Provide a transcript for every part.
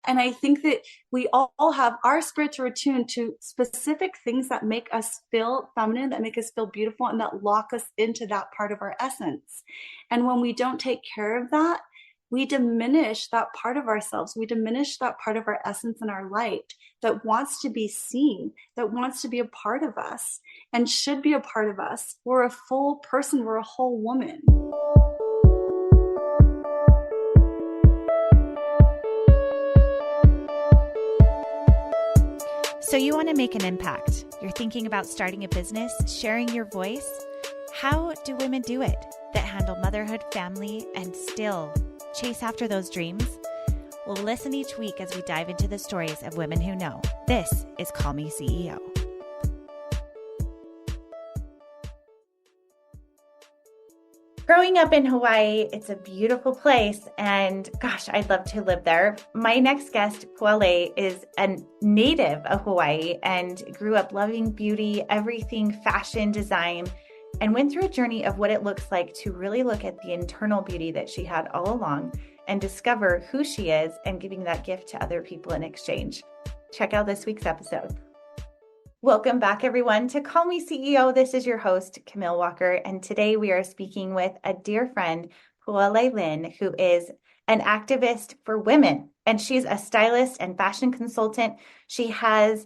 And I think that we all have our spirits are attuned to specific things that make us feel feminine, that make us feel beautiful, and that lock us into that part of our essence. And when we don't take care of that, we diminish that part of ourselves. We diminish that part of our essence and our light that wants to be seen, that wants to be a part of us and should be a part of us. We're a full person. We're a whole woman. So you want to make an impact. You're thinking about starting a business, sharing your voice. How do women do it that handle motherhood, family, and still chase after those dreams? Well, listen each week as we dive into the stories of women who know. This is Call Me CEO. Growing up in Hawaii, it's a beautiful place, and gosh, I'd love to live there. My next guest, Pualei, is a native of Hawaii and grew up loving beauty, everything fashion, design, and went through a journey of what it looks like to really look at the internal beauty that she had all along and discover who she is and giving that gift to other people in exchange. Check out this week's episode. Welcome back, everyone, to Call Me CEO. This is your host, Camille Walker, and today we are speaking with a dear friend, Puale Lin, who is an activist for women, and she's a stylist and fashion consultant. She has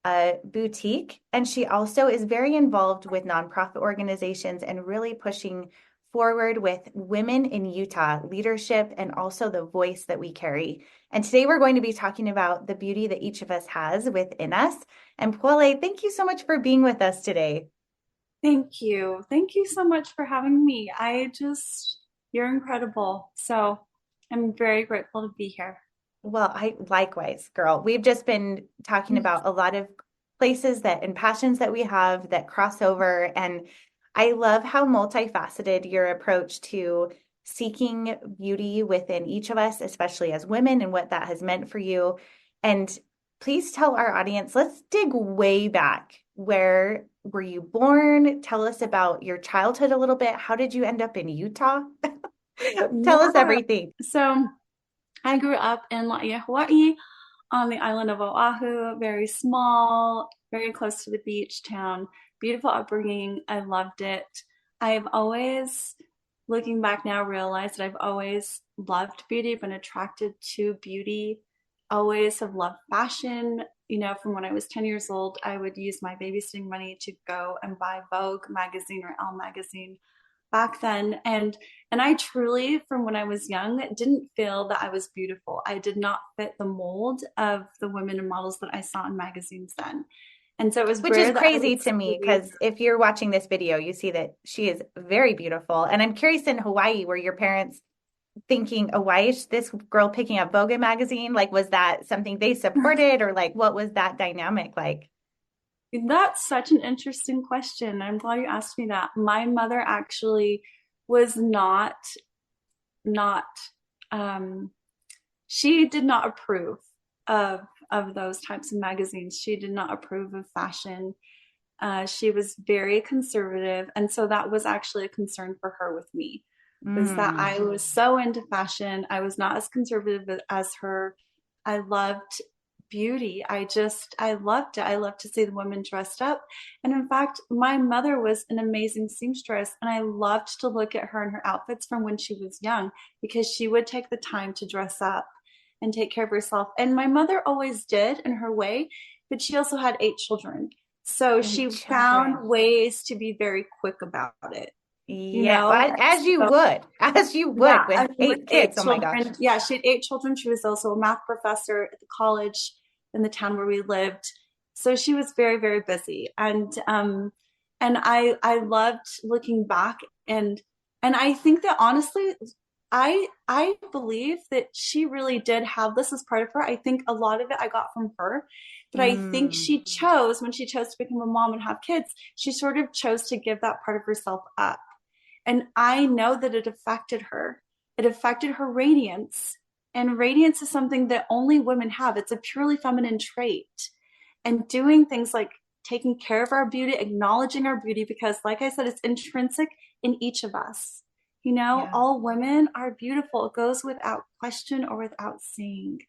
a boutique, and she also is very involved with nonprofit organizations and really pushing forward with women in Utah leadership and also the voice that we carry. And today we're going to be talking about the beauty that each of us has within us. And Pualei, thank you so much for being with us today. Thank you. Thank you so much for having me. You're incredible. So I'm very grateful to be here. Well, I likewise, girl. We've just been talking about a lot of places and passions that we have that cross over. And I love how multifaceted your approach to seeking beauty within each of us, especially as women, and what that has meant for you. And please tell our audience, let's dig way back. Where were you born? Tell us about your childhood a little bit. How did you end up in Utah? Tell us everything. So I grew up in Laie, Hawaii, on the island of Oahu, very small, very close to the beach town. Beautiful upbringing. I loved it. I've always, looking back now, realized that I've always loved beauty, been attracted to beauty, always have loved fashion. You know, from when I was 10 years old, I would use my babysitting money to go and buy Vogue magazine or Elle magazine back then. And I truly, from when I was young, didn't feel that I was beautiful. I did not fit the mold of the women and models that I saw in magazines then. And so it was Which is crazy to me, because if you're watching this video, you see that she is very beautiful. And I'm curious, in Hawaii, were your parents thinking, oh, why is this girl picking up Vogue magazine? Like, was that something they supported, or like, what was that dynamic like? That's such an interesting question. I'm glad you asked me that. My mother actually was she did not approve of those types of magazines. She did not approve of fashion. She was very conservative. And so that was actually a concern for her with me, was that I was so into fashion. I was not as conservative as her. I loved beauty. I loved it. I loved to see the women dressed up. And in fact, my mother was an amazing seamstress, and I loved to look at her and her outfits from when she was young, because she would take the time to dress up and take care of herself. And my mother always did in her way, but she also had 8 children. So she found ways to be very quick about it. As you would with 8 kids. Oh my gosh. Yeah, she had 8 children. She was also a math professor at the college in the town where we lived. So she was very, very busy. And I loved looking back, and I think that honestly, I believe that she really did have this as part of her. I think a lot of it I got from her, but I think when she chose to become a mom and have kids, she sort of chose to give that part of herself up. And I know that it affected her. It affected her radiance. And radiance is something that only women have. It's a purely feminine trait. And doing things like taking care of our beauty, acknowledging our beauty, because like I said, it's intrinsic in each of us. All women are beautiful. It goes without question or without saying.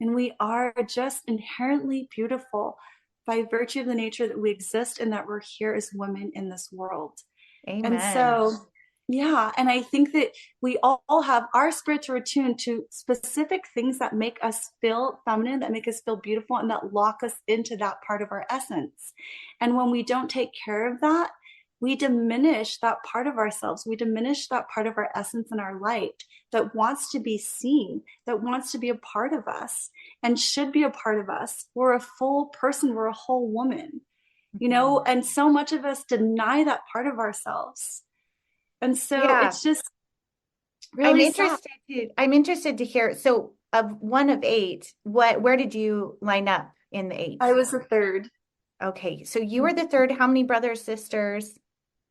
And we are just inherently beautiful by virtue of the nature that we exist and that we're here as women in this world. And Amen. so, yeah, and I think that we all have our spirits are attuned to specific things that make us feel feminine, that make us feel beautiful, and that lock us into that part of our essence. And when we don't take care of that, we diminish that part of ourselves. We diminish that part of our essence and our light that wants to be seen, that wants to be a part of us and should be a part of us. We're a full person, we're a whole woman, Mhm. and so much of us deny that part of ourselves. And so Yeah. it's just I'm really sad. interested I'm interested to hear. So of one of eight, where did you line up in the eight? I was the third. Okay. So you were the third. How many brothers, sisters?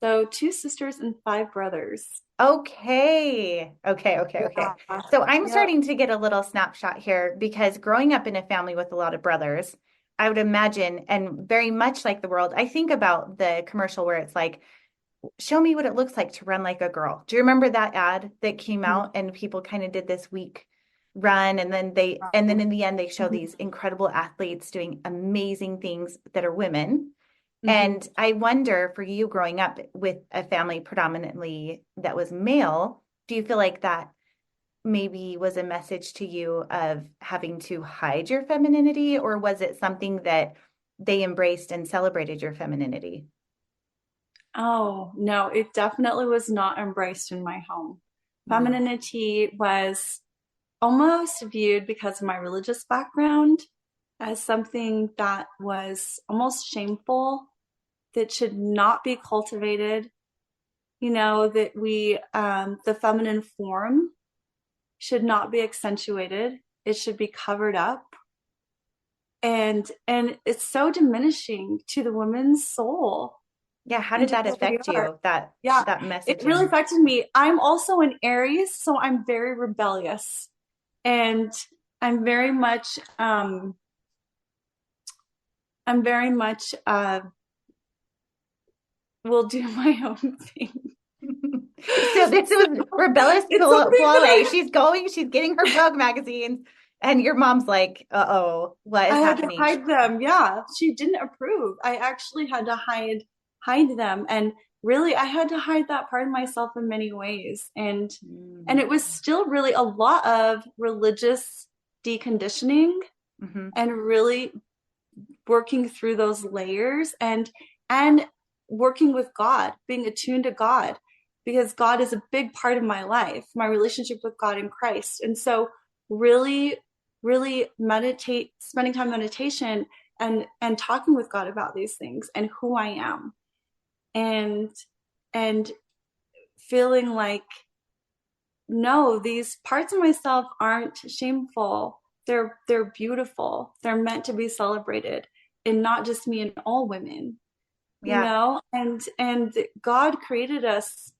So two sisters and five brothers. Okay. Yeah. So I'm Yep. starting to get a little snapshot here because growing up in a family with a lot of brothers, I would imagine, and very much like the world, I think about the commercial where it's like, show me what it looks like to run like a girl. Do you remember that ad that came out and people kind of did this week run and then in the end they show Mhm. these incredible athletes doing amazing things that are women. Mhm. And I wonder for you growing up with a family predominantly that was male, do you feel like that maybe was a message to you of having to hide your femininity, or was it something that they embraced and celebrated your femininity? Oh, no, it definitely was not embraced in my home. Mm. Femininity was almost viewed because of my religious background as something that was almost shameful, that should not be cultivated, that the feminine form should not be accentuated. It should be covered up. And it's so diminishing to the woman's soul Yeah, how and did to that who we affect are. you, that Yeah, that it really messaging? affected me. I'm also an Aries, so I'm very rebellious. And I'm very much will do my own thing. So this So was rebellious it's something that Pualei. She's getting her Vogue magazines, and your mom's like, "Uh-oh, what I is had to happening?" hide them. Yeah, she didn't approve. I actually had to hide them, and really, I had to hide that part of myself in many ways. And Mm. it was still really a lot of religious deconditioning Hmm. and really working through those layers and working with God, being attuned to God, because God is a big part of my life, my relationship with God in Christ. And so really, really meditate, spending time in meditation and talking with God about these things and who I am and and feeling like no, these parts of myself aren't shameful. They're beautiful. They're meant to be celebrated, and not just me and all women, Yeah. and God created us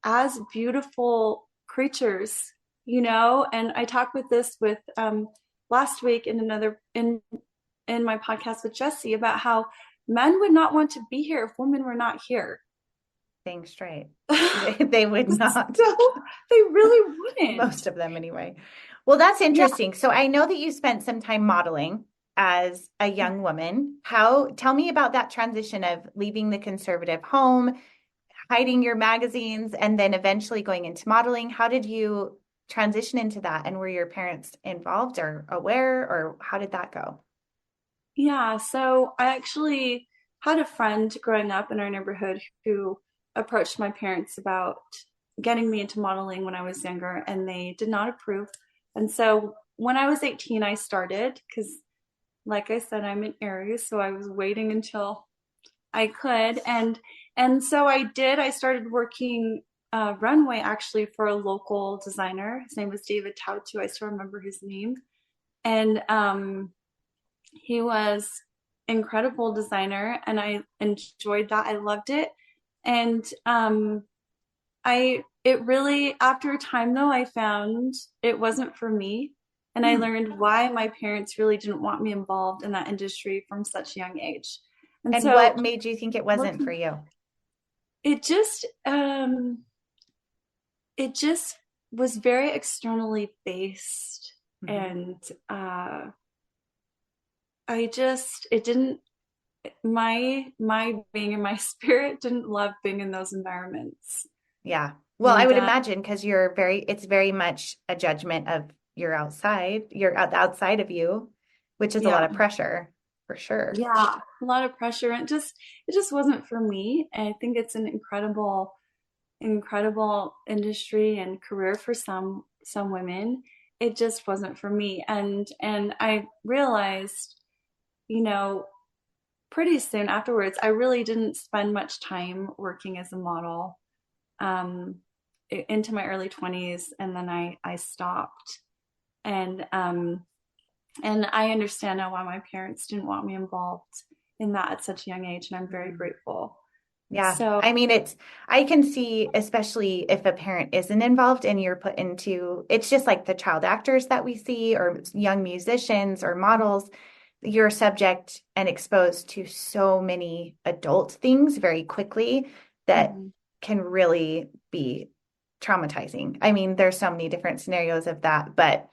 as beautiful creatures, and I talked with this with last week in my podcast with Jesse about how men would not want to be here if women were not here. Staying straight. They would not. So they really wouldn't. Most of them anyway. Well, that's Yeah. interesting. So I know that you spent some time modeling as a young woman. Tell me about that transition of leaving the conservative home, hiding your magazines, and then eventually going into modeling. How did you transition into that? And were your parents involved or aware, or how did that go? Yeah, so I actually had a friend growing up in our neighborhood who approached my parents about getting me into modeling when I was younger, and they did not approve. And so when I was 18, I started because, like I said, I'm an Aries, so I was waiting until I could, and so I did. I started working runway actually for a local designer. His name was David Tautu. I still remember his name, and he was incredible designer and I enjoyed that. I loved it. And I it really after a time though I found it wasn't for me and I Hmm. learned why my parents really didn't want me involved in that industry from such a young age. And And so what made you think it wasn't for looking you? it just it just was very externally based. Mhm. And it didn't, my being in my spirit didn't love being in those environments. Yeah. Well, I And would imagine because it's very much a judgment of your outside, outside of you, which is a lot yeah, of pressure for sure. yeah, a lot of pressure, and it just wasn't for me. And I think it's an incredible industry and career for some women. It just wasn't for me. And I realized, you know, pretty soon afterwards, I really didn't spend much time working as a model, um, into my early 20s, and then I stopped. And and I understand now why my parents didn't want me involved in that at such a young age, and I'm very Mm. grateful. Yeah. So, I mean, I can see, especially if a parent isn't involved and you're put into, it's just like the child actors that we see or young musicians or models, you're subject and exposed to so many adult things very quickly that mhm. can really be traumatizing. I mean, there's so many different scenarios of that, but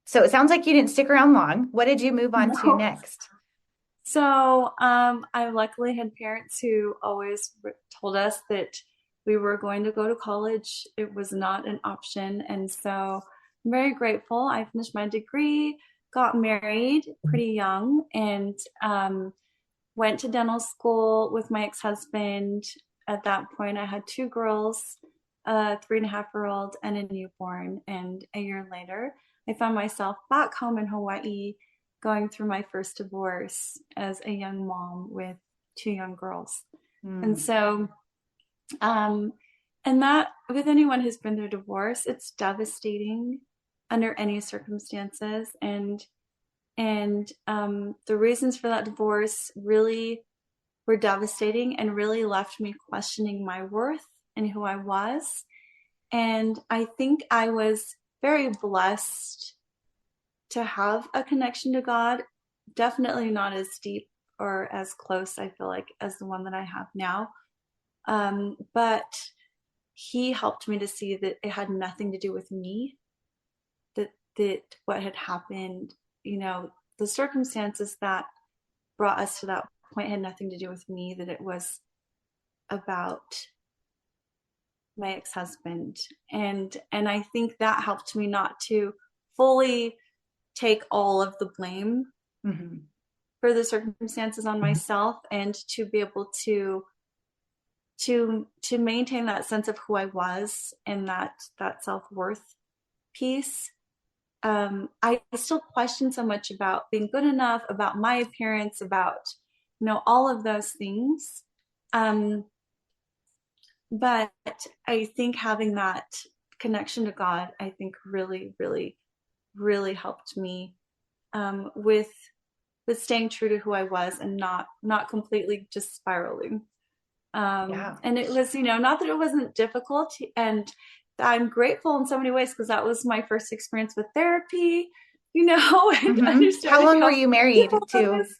so it sounds like you didn't stick around long. What did you move on to No. next? So, I luckily had parents who always told us that we were going to go to college. It was not an option. And so I'm very grateful. I finished my degree, got married pretty young, and went to dental school with my ex-husband. At that point, I had two girls, a 3.5-year-old and a newborn. And a year later, I found myself back home in Hawaii going through my first divorce as a young mom with two young girls. And Hmm. so, um, and that with anyone who's been through divorce, it's devastating under any circumstances. And the reasons for that divorce really were devastating and really left me questioning my worth and who I was. And I think I was very blessed to have a connection to God. Definitely not as deep or as close, I feel like, as the one that I have now. But He helped me to see that it had nothing to do with me, that what had happened, you know, the circumstances that brought us to that point had nothing to do with me, that it was about my ex-husband. And I think that helped me not to fully take all of the blame Mhm. for the circumstances on myself, and to be able to maintain that sense of who I was and that self-worth piece. I still question so much about being good enough, about my appearance, about, you know, all of those things. Um, but I think having that connection to God, I think really, really, really helped me, with staying true to who I was and not completely just spiraling. Yeah. And it was, you know, not that it wasn't difficult, and I'm grateful in so many ways because that was my first experience with therapy, you know, and How understanding long were how you difficult married that to? is.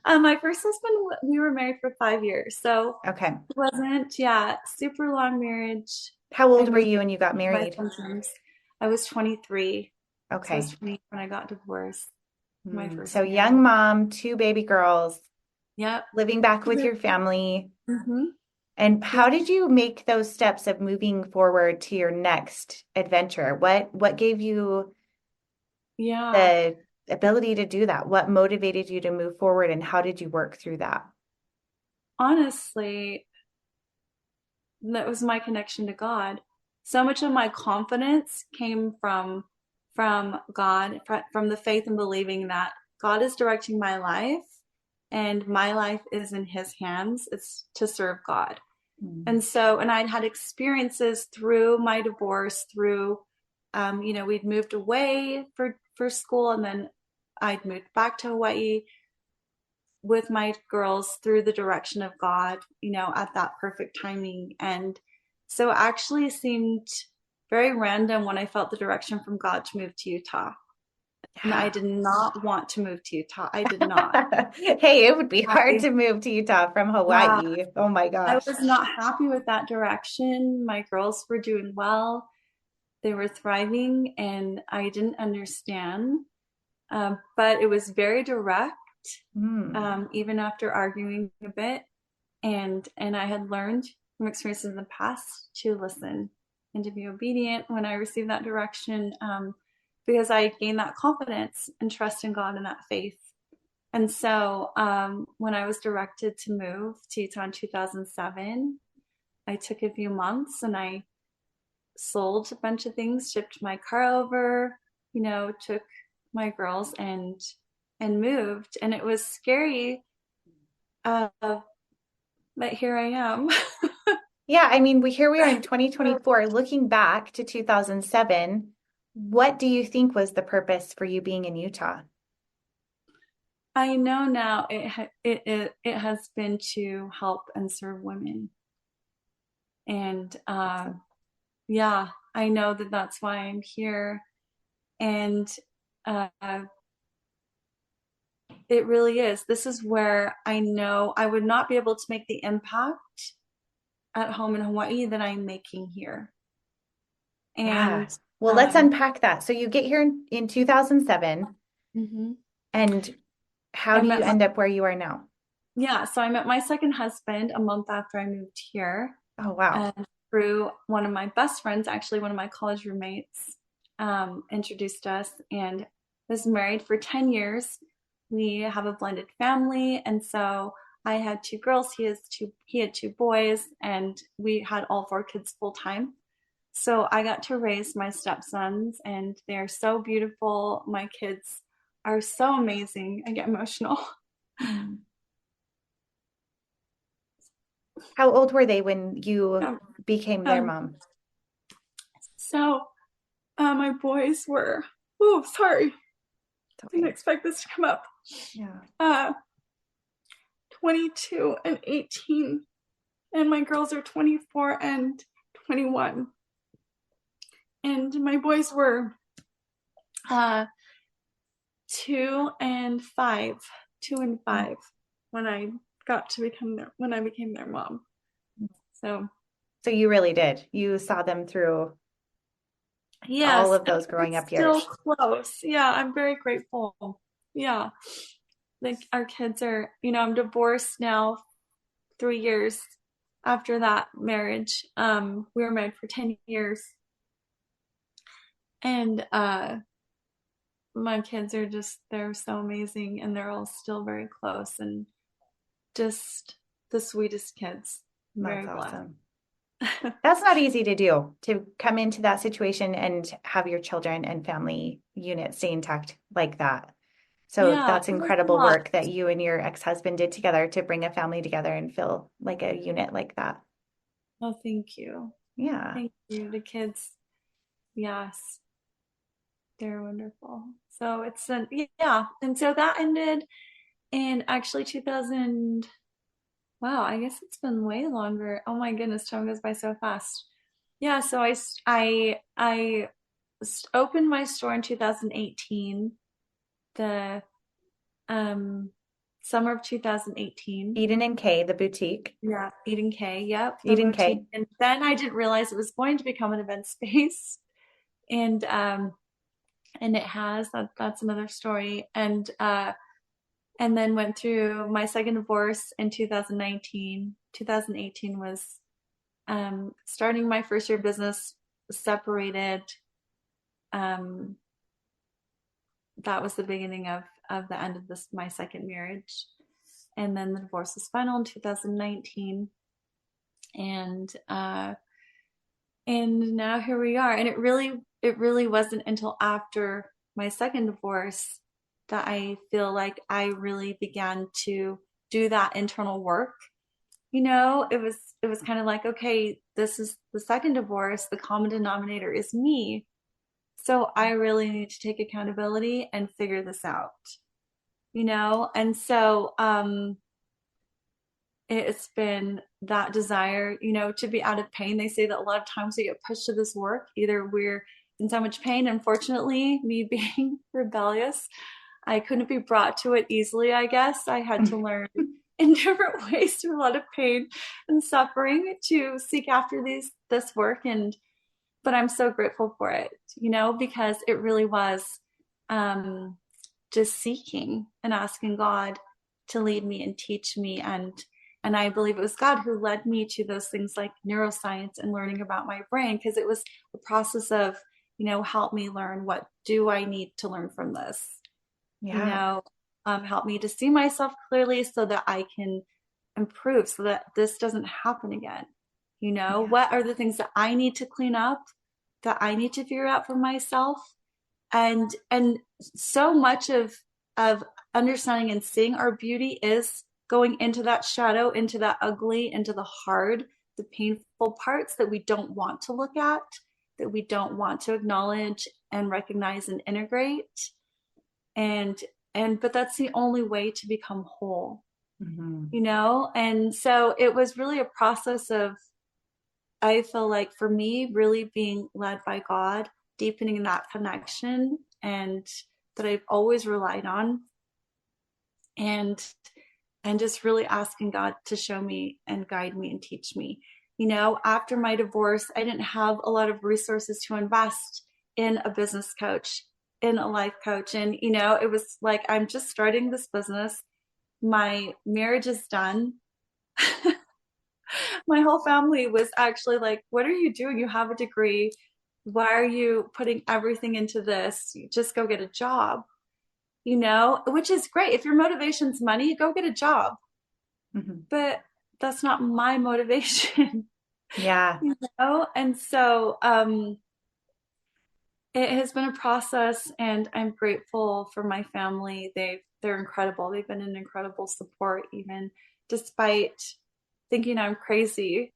My first husband, we were married for 5 years, so Okay. it wasn't, yeah, super long marriage. How I old were moved you when you got by married? sometimes. I was 23, so I was Okay. 20 when I got divorced. My So first young marriage. mom, two baby girls, Yep. living back with your family. Mm-hmm. And Yeah. how did you make those steps of moving forward to your next adventure? What gave you Yeah. the ability to do that? What motivated you to move forward and how did you work through that? Honestly, that was my connection to God. So much of my confidence came from God, from the faith and believing that God is directing my life and my life is in his hands. It's to serve God. Mm. And so, and I'd had experiences through my divorce, through, you know, we'd moved away for school, and then I'd moved back to Hawaii with my girls through the direction of God, you know, at that perfect timing. And so it actually seemed very random when I felt the direction from God to move to Utah. And I Yeah. did not want to move to Utah. I did not. Hey, it would be hard I, to move to Utah from yeah, Hawaii. Oh my I gosh. was not happy with that direction. My girls were doing well. they were thriving, and I didn't understand. But it was very direct, Mm. even after arguing a bit. And I had learned from experiences in the past to listen and to be obedient when I received that direction, because I gained that confidence and trust in God and that faith. And so when I was directed to move to Utah in 2007, I took a few months and I sold a bunch of things, shipped my car over, took my girls and moved. And it was scary, uh, but here I am. Yeah, I mean, here we are in 2024, looking back to 2007. What do you think was the purpose for you being in Utah? I know now it has been to help and serve women. And yeah, I know that that's why I'm here. And uh, it really is. This is where I know I would not be able to make the impact at home in Hawaii that I'm making here. Yeah. And Well, let's unpack that. So you get here in 2007, mhm. and how I do you met my, end up where you are now? yeah, so I met my second husband a month after I moved here. Oh, wow. And through one of my best friends, actually one of my college roommates, introduced us, and was married for 10 years. We have a blended family, and so I had two girls, he had two boys, and we had all four kids full time. So I got to raise my stepsons, and they're so beautiful. My kids are so amazing. I get emotional. Hmm. How old were they when you Um, became their um, mom? so my boys were, oh, sorry, It's didn't okay. expect this to come up. Yeah. Uh, 22 and 18, and my girls are 24 and 21. And my boys were uh, 2 and 5, 2 and 5 when I when I became their mom. So So you really did. You saw them through all yes, of those growing it's up still years. close. Yeah, I'm very grateful. Yeah, like our kids are, I'm divorced now 3 years after that marriage. We were married for 10 years. And my kids are they're so amazing, and they're all still very close and just the sweetest kids. That's Very blessed. awesome. That's not easy to do, to come into that situation and have your children and family unit stay intact like that. So Yeah, that's it was a incredible lot. work that you and your ex-husband did together to bring a family together and feel like a unit like that. Oh, thank you. Yeah. Thank you. The kids, yes, they're wonderful. So yeah. And so that ended in actually 2000. Wow, I guess it's been way longer. Oh my goodness, time goes by so fast. Yeah, so I opened my store in 2018, the summer of 2018. Eden and Kay, the boutique. Yeah, Eden K. Yep, the Eden boutique. K. And then I didn't realize it was going to become an event space, and it has. That's another story. And then went through my second divorce in 2019. 2018 was starting my first year of business, separated. Um, that was the beginning of the end of my second marriage, and then the divorce was final in 2019, and now here we are. And it really wasn't until after my second divorce that I feel like I really began to do that internal work. It was kind of like, okay, this is the second divorce, the common denominator is me, so I really need to take accountability and figure this out. And so it's been that desire, to be out of pain. They say that a lot of times we get pushed to this work, either we're in so much pain. Unfortunately, me being rebellious, I couldn't be brought to it easily, I guess. I had to learn in different ways through a lot of pain and suffering to seek after this work. but I'm so grateful for it, because it really was um, just seeking and asking God to lead me and teach me. And I believe it was God who led me to those things like neuroscience and learning about my brain, because it was the process of, help me learn, what do I need to learn from this? you Yeah. know, help me to see myself clearly so that I can improve, so that this doesn't happen again. Yeah. What are the things that I need to clean up, that I need to figure out for myself? And so much of understanding and seeing our beauty is going into that shadow, into that ugly, into the hard, the painful parts that we don't want to look at, that we don't want to acknowledge and recognize and integrate. And and but that's the only way to become whole. Mm-hmm. And so it was really a process of, I feel like for me, really being led by God, deepening that connection, and that I've always relied on, and just really asking God to show me and guide me and teach me. After my divorce, I didn't have a lot of resources to invest in a business coach, in a life coach. And, it was like, I'm just starting this business. My marriage is done. My whole family was actually like, what are you doing? You have a degree. Why are you putting everything into this? You just go get a job, which is great. If your motivation's money, go get a job. Mm-hmm. But that's not my motivation. Yeah. And so it has been a process, and I'm grateful for my family. They're incredible. They've been an incredible support, even despite thinking I'm crazy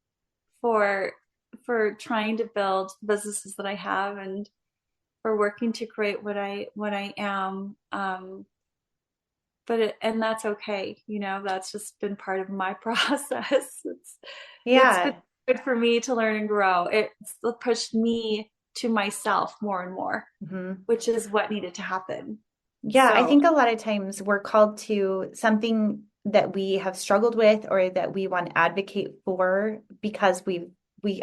for trying to build businesses that I have, and for working to create what I am. And that's okay. That's just been part of my process. It's been Yeah. good for me to learn and grow. It's pushed me to myself more and more, Mm-hmm. which is what needed to happen. Yeah, I So, think a lot of times we're called to something that we have struggled with or that we want to advocate for because we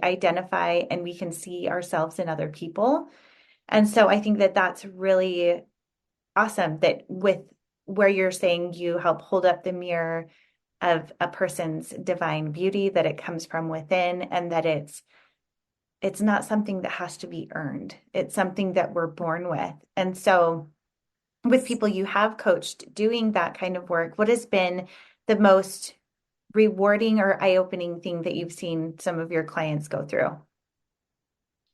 identify and we can see ourselves in other people. And so I think that that's really awesome that with where you're saying you help hold up the mirror of a person's divine beauty, that it comes from within and that it's not something that has to be earned. It's something that we're born with. And so with people you have coached doing that kind of work, what has been the most rewarding or eye-opening thing that you've seen some of your clients go through?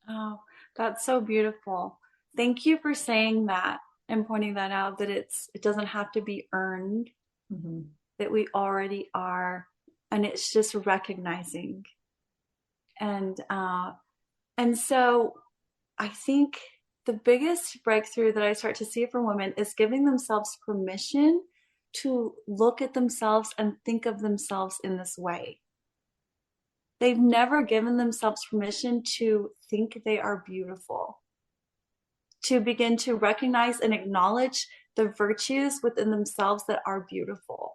oh, that's so beautiful. Thank you for saying that and pointing that out, that it doesn't have to be earned, Mm-hmm. that we already are, and it's just recognizing. And so I think the biggest breakthrough that I start to see from women is giving themselves permission to look at themselves and think of themselves in this way. They've never given themselves permission to think they are beautiful, to begin to recognize and acknowledge the virtues within themselves that are beautiful.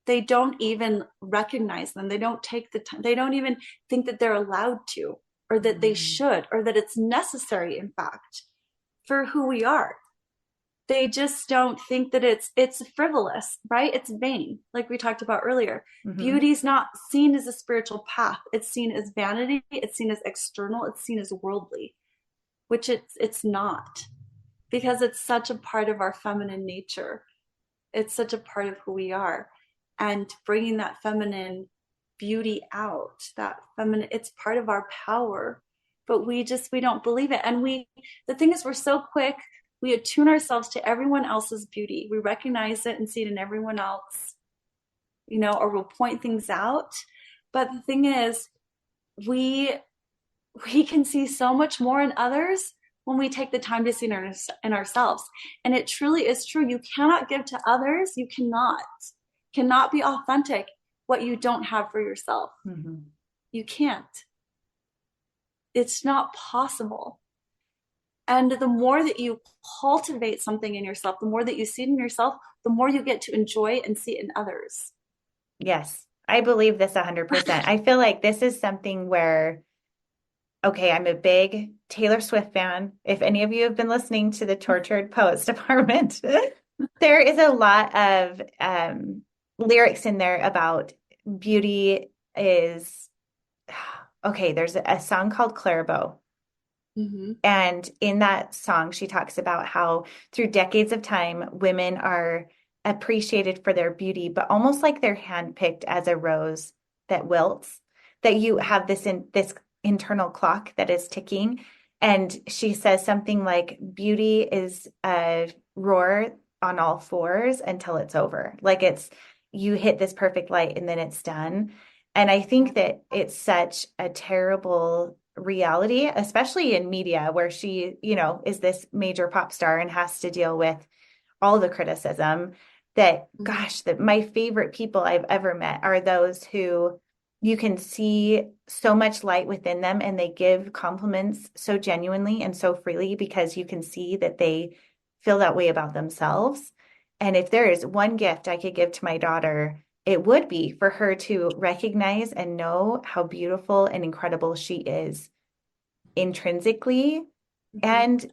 They don't even recognize them. They don't take the time. They don't even think that they're allowed to, or that they Mm-hmm. should, or that it's necessary, in fact, for who we are. They just don't think that it's frivolous, right? It's vain, like we talked about earlier. Mm-hmm. Beauty's not seen as a spiritual path. It's seen as vanity. It's seen as external. It's seen as worldly, which it's not, because it's such a part of our feminine nature. It's such a part of who we are. And bringing that feminine beauty out, that feminine, it's part of our power. But we don't believe it. And the thing is, we're so quick, we attune ourselves to everyone else's beauty. We recognize it and see it in everyone else, or we'll point things out. But the thing is, we we can see so much more in others when we take the time to see in ourselves. And it truly is true. You cannot give to others. You cannot be authentic what you don't have for yourself. Mm-hmm. You can't. It's not possible. And the more that you cultivate something in yourself, the more that you see it in yourself, the more you get to enjoy and see it in others. Yes, I believe this 100%. I feel like this is something where okay, I'm a big Taylor Swift fan. If any of you have been listening to the Tortured Poets Department, there is a lot of lyrics in there about beauty is okay. There's a song called Clairvaux. Mm-hmm. And in that song, she talks about how through decades of time, women are appreciated for their beauty, but almost like they're handpicked as a rose that wilts, that you have this internal clock that is ticking. And she says something like beauty is a roar on all fours until it's over. Like it's you hit this perfect light and then it's done. And I think that it's such a terrible reality, especially in media where she, is this major pop star and has to deal with all the criticism that, Mm-hmm. gosh, that my favorite people I've ever met are those who you can see so much light within them and they give compliments so genuinely and so freely because you can see that they feel that way about themselves. And if there is one gift I could give to my daughter, it would be for her to recognize and know how beautiful and incredible she is intrinsically Mm-hmm. and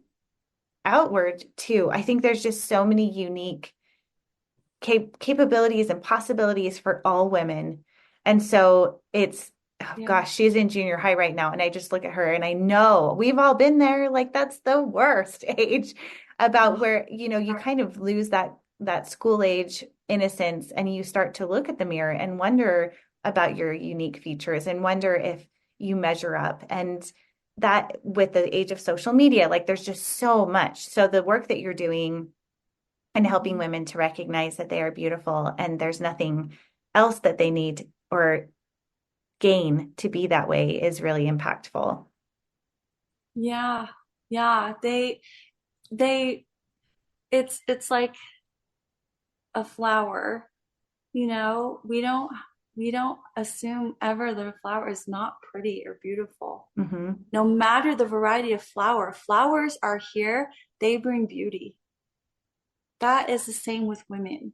outward too. I think there's just so many unique capabilities and possibilities for all women. And so it's, oh Yeah. gosh, she's in junior high right now. And I just look at her and I know we've all been there. Like that's the worst age about Oh, where, you kind of lose that school age innocence and you start to look at the mirror and wonder about your unique features and wonder if you measure up. And that with the age of social media, like there's just so much. So the work that you're doing and helping mhm. women to recognize that they are beautiful and there's nothing else that they need or gain to be that way is really impactful. Yeah. Yeah. They, it's like a flower, we don't assume ever that a flower is not pretty or beautiful. Mm-hmm. No matter the variety of flowers are here, they bring beauty. That is the same with women,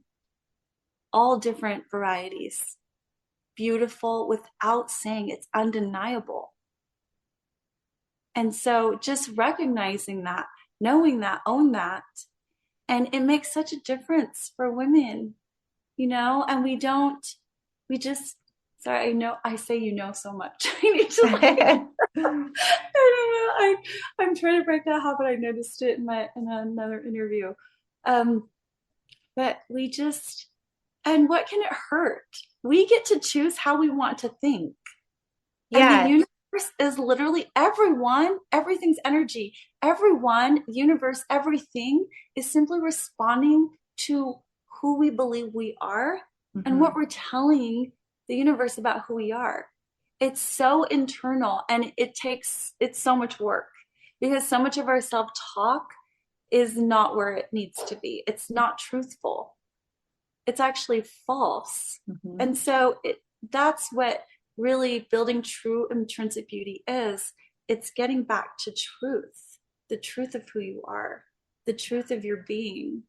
all different varieties. Beautiful without saying it's undeniable. And so just recognizing that, knowing that, own that, and it makes such a difference for women, and we just, sorry, I know I say so much. I need to I don't know. I'm trying to break that habit. I noticed it in another interview. Um, but we just, and what can it hurt? We get to choose how we want to think. And the Yeah. universe is literally everyone, everything's energy. Everyone, the universe, everything is simply responding to who we believe we are and Mm-hmm. what we're telling the universe about who we are. It's so internal and it's so much work because so much of our self talk is not where it needs to be. It's not truthful. It's actually false. Mm-hmm. And so that's what really building true intrinsic beauty is. It's getting back to truth, the truth of who you are, the truth of your being,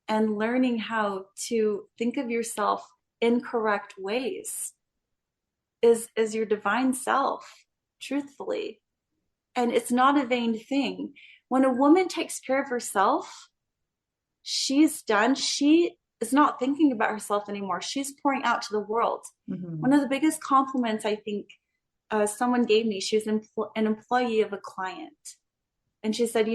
and learning how to think of yourself in correct ways is your divine self, truthfully. And it's not a vain thing. When a woman takes care of herself, she's done. She is not thinking about herself anymore. She's pouring out to the world. Mm-hmm. One of the biggest compliments I think someone gave me, she was an employee of a client. And she said,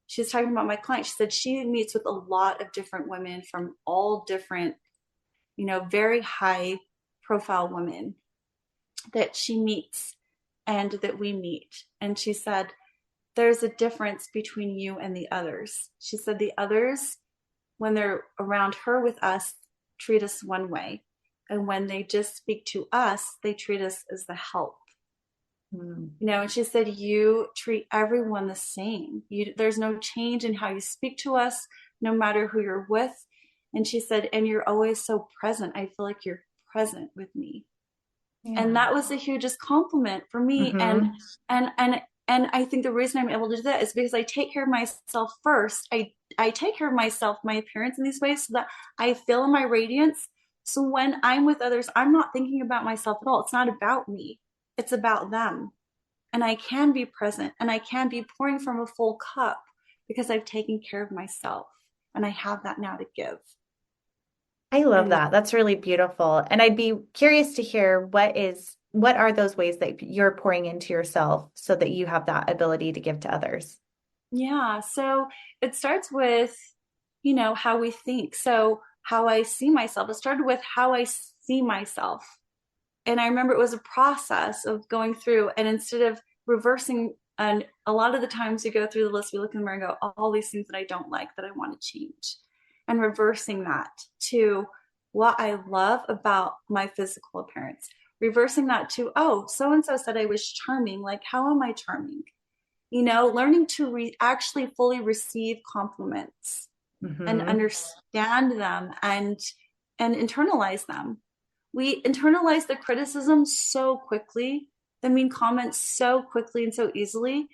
she was talking about my client. She said she meets with a lot of different women from all different, very high profile women that she meets and that we meet. And she said, there's a difference between you and the others. She said the others, when they're around her with us, treat us one way. And when they just speak to us, they treat us as the help. Mm-hmm. And she said, you treat everyone the same. There's no change in how you speak to us, no matter who you're with. And she said, and you're always so present. I feel like you're present with me. And Yeah. that was the hugest compliment for me. And Mm-hmm. and and and I think the reason I'm able to do that is because I take care of myself first. I take care of myself, my appearance in these ways so that I feel my radiance. So when I'm with others, I'm not thinking about myself at all. It's not about me. It's about them. and I can be present and I can be pouring from a full cup because I've taken care of myself and I have that now to give. I love And that. That's really beautiful. And I'd be curious to hear what are those ways that you're pouring into yourself so that you have that ability to give to others? yeah, so it starts with, how we think. So how I see myself. It started with how I see myself. And I remember it was a process of going through, and instead of reversing, and a lot of the times we go through the list, we look in the mirror and go, all these things that I don't like that I want to change, and reversing that to what I love about my physical appearance, reversing that to, oh, so and so said I was charming, like how am I charming, learning to actually fully receive compliments and Mm-hmm. understand them and internalize them. We internalize the criticism so quickly, the mean comments so quickly and so easily,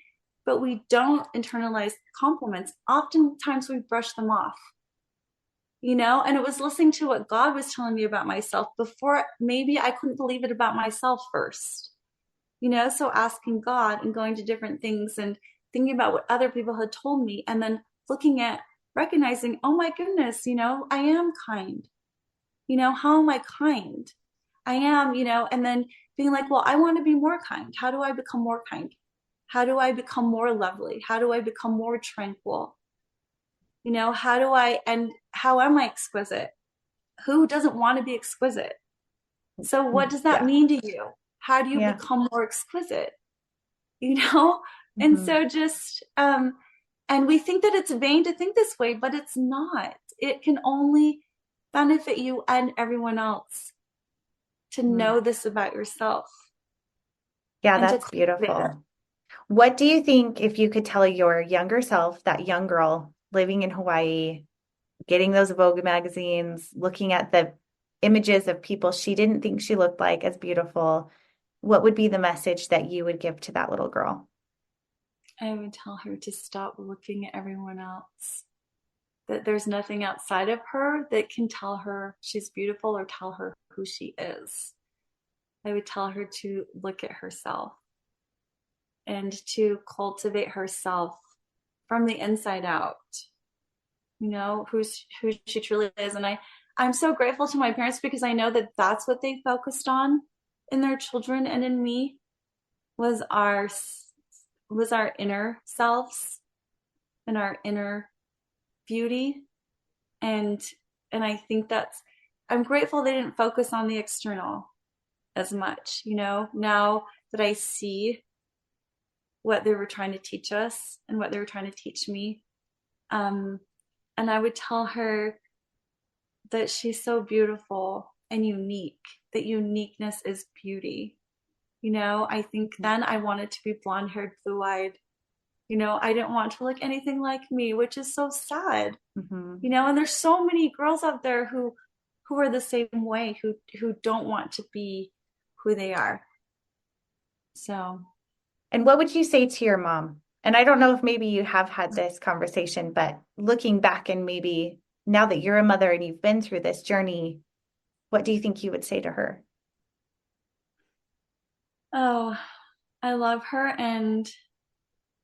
but we don't internalize compliments. Oftentimes we brush them off, and it was listening to what God was telling me about myself before maybe I couldn't believe it about myself first, so asking God and going to different things and thinking about what other people had told me and then looking at recognizing, oh my goodness, I am kind. How am I kind? I am, and then being like, well, I want to be more kind. How do I become more kind? How do I become more lovely? How do I become more tranquil? And how am I exquisite? Who doesn't want to be exquisite? So, what does that Yeah. mean to you? How do you Yeah. become more exquisite? You know? And Mm-hmm. so and we think that it's vain to think this way, but it's not. It can only benefit you and everyone else to Mm-hmm. know this about yourself Yeah, and to that's cultivate it. beautiful. What do you think if you could tell your younger self, that young girl living in Hawaii, getting those Vogue magazines, looking at the images of people she didn't think she looked like as beautiful, what would be the message that you would give to that little girl? I would tell her to stop looking at everyone else, that there's nothing outside of her that can tell her she's beautiful or tell her who she is. I would tell her to look at herself and to cultivate herself from the inside out, who she truly is. And I'm so grateful to my parents because I know that that's what they focused on in their children and in me was our inner selves and our inner beauty. And and I think I'm grateful they didn't focus on the external as much, now that I see what they were trying to teach us and what they were trying to teach me. um and I would tell her that she's so beautiful and unique, that uniqueness is beauty. I think then I wanted to be blonde haired, blue eyed. I didn't want to look anything like me, which is so sad. Mm-hmm. And there's so many girls out there who are the same way, who don't want to be who they are. So, And what would you say to your mom? And I don't know if maybe you have had this conversation, but looking back and maybe now that you're a mother and you've been through this journey, what do you think you would say to her? oh, I love her and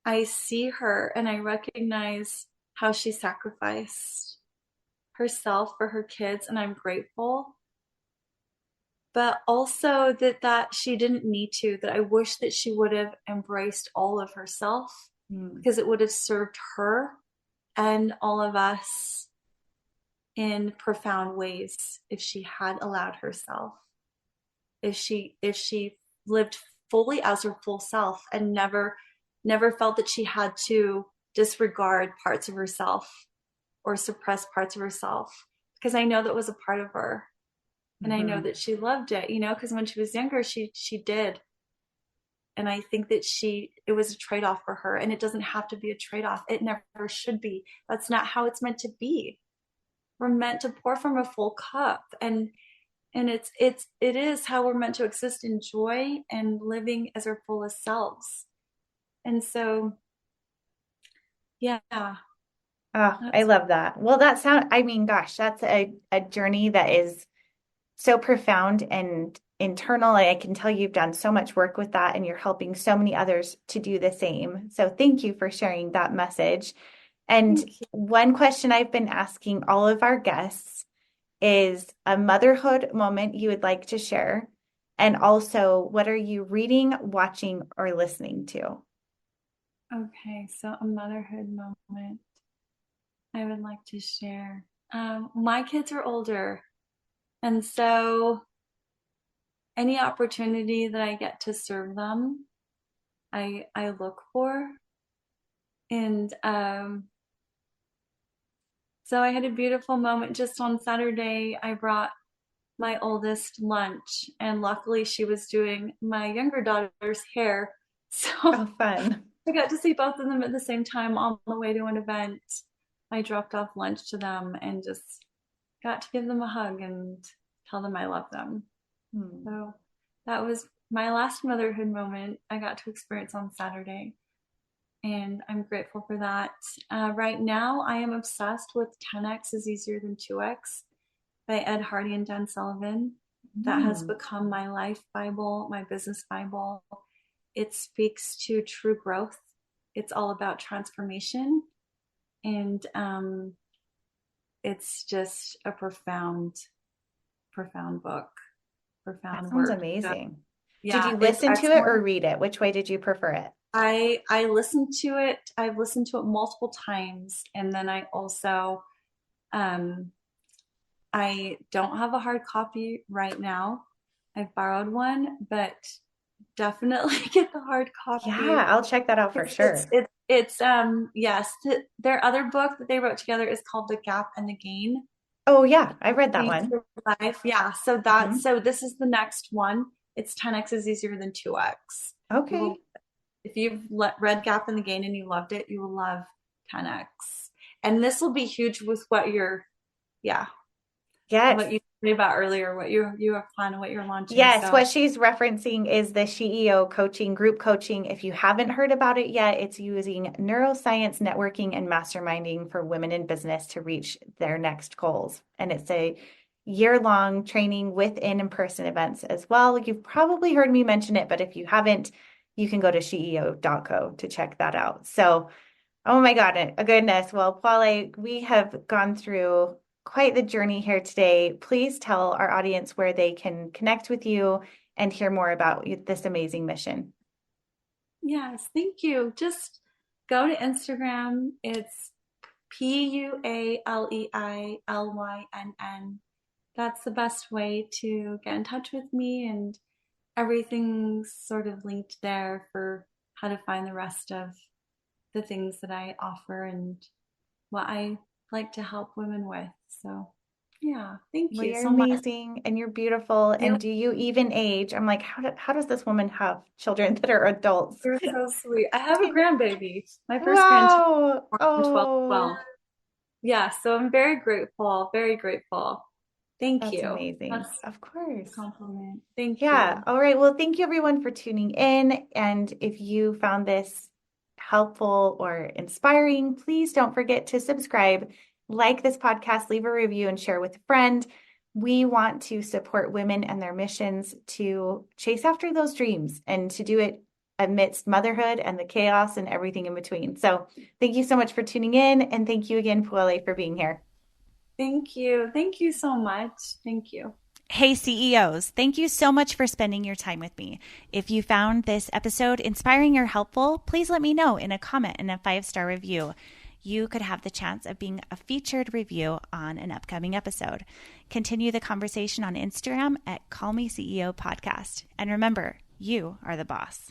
I see her and I recognize how she sacrificed herself for her kids, and I'm grateful. But also that she didn't need to, that I wish that she would have embraced all of herself Mm. because it would have served her and all of us in profound ways if she had allowed herself, if she lived fully as her full self and never felt that she had to disregard parts of herself or suppress parts of herself, because I know that was a part of her and I know Mm-hmm. that she loved it, because when she was younger she did. And I think that it was a trade-off for her, and it doesn't have to be a trade-off. It never should be. That's not how it's meant to be. We're meant to pour from a full cup, and it is how we're meant to exist in joy and living as our fullest selves. And so, yeah, Oh, I that's love that. Well, I mean, gosh, that's a journey that is so profound and internal. I can tell you've done so much work with that and you're helping so many others to do the same. So thank you for sharing that message. And Thank you. one question I've been asking all of our guests is a motherhood moment you would like to share. And also, what are you reading, watching, or listening to? Okay, so a motherhood moment I would like to share. My kids are older, and so any opportunity that I get to serve them, I look for. And so I had a beautiful moment just on Saturday. I brought my oldest lunch, and luckily she was doing my younger daughter's hair. So Oh, fun. I got to see both of them at the same time on the way to an event. I dropped off lunch to them and just got to give them a hug and tell them I love them. Hmm. So that was my last motherhood moment I got to experience on Saturday. And I'm grateful for that. Right now, I am obsessed with 10x is easier than 2x by Ed Hardy and Dan Sullivan. That has Hmm. become my life Bible, my business Bible. It speaks to true growth. It's all about transformation. And it's just a profound, profound book, That profound sounds word. So, amazing. Did yeah, you it's listen to it or excellent. read it? Which way did you prefer it? I listened to it. I've listened to it multiple times, and then um, I don't have a hard copy right now. I've borrowed one, but definitely get the hard Yeah, copy. I'll check that out for sure. Yes. Their other book that they wrote together is called The Gap and the Gain. Oh, yeah, I read that Lead one. to Life. Yeah. Mhm. So this is the next one. It's 10x is easier than 2x. You will Okay. if you've read Gap and the Gain and you loved it, you will love 10x. And this will be huge with yeah, Yes. what you told me about earlier, what you have planned, what you're launching. Yes, So what she's referencing is the CEO coaching, group coaching. If you haven't heard about it yet, it's using neuroscience networking and masterminding for women in business to reach their next goals. And it's a year-long training with in-person events as well. You've probably heard me mention it, but if you haven't, you can go to ceo.co to check that out. So oh my God, goodness. Well, Puale, we have gone through quite the journey here today. Please tell our audience where they can connect with you and hear more about this amazing mission. yes, thank you. Just go to Instagram. It's PualeILYNN. That's the best way to get in touch with me, and everything's sort of linked there for how to find the rest of the things that I offer and what I like to help women with. So, yeah, thank Well, you you're so much. amazing and you're beautiful. You And do you even age? I'm like, how does this woman have children that are adults? are so sweet. I have a grandbaby. My first grandchild Wow. born in 12. Oh, Yeah, so I'm very grateful, very grateful. Thank that's you. amazing. That's Of a course. compliment. Thank Yeah. you. All right. Well, thank you everyone for tuning in. And if you found this helpful or inspiring, please don't forget to subscribe, like this podcast, leave a review, and share with a friend. We want to support women and their missions to chase after those dreams and to do it amidst motherhood and the chaos and everything in between. So thank you so much for tuning in. And thank you again, Puale, for being here. Thank you. Thank you so much. Thank you. Hey, CEOs, thank you so much for spending your time with me. If you found this episode inspiring or helpful, please let me know in a comment and a 5-star review. You could have the chance of being a featured review on an upcoming episode. Continue the conversation on Instagram at Call Me CEO Podcast. And remember, you are the boss.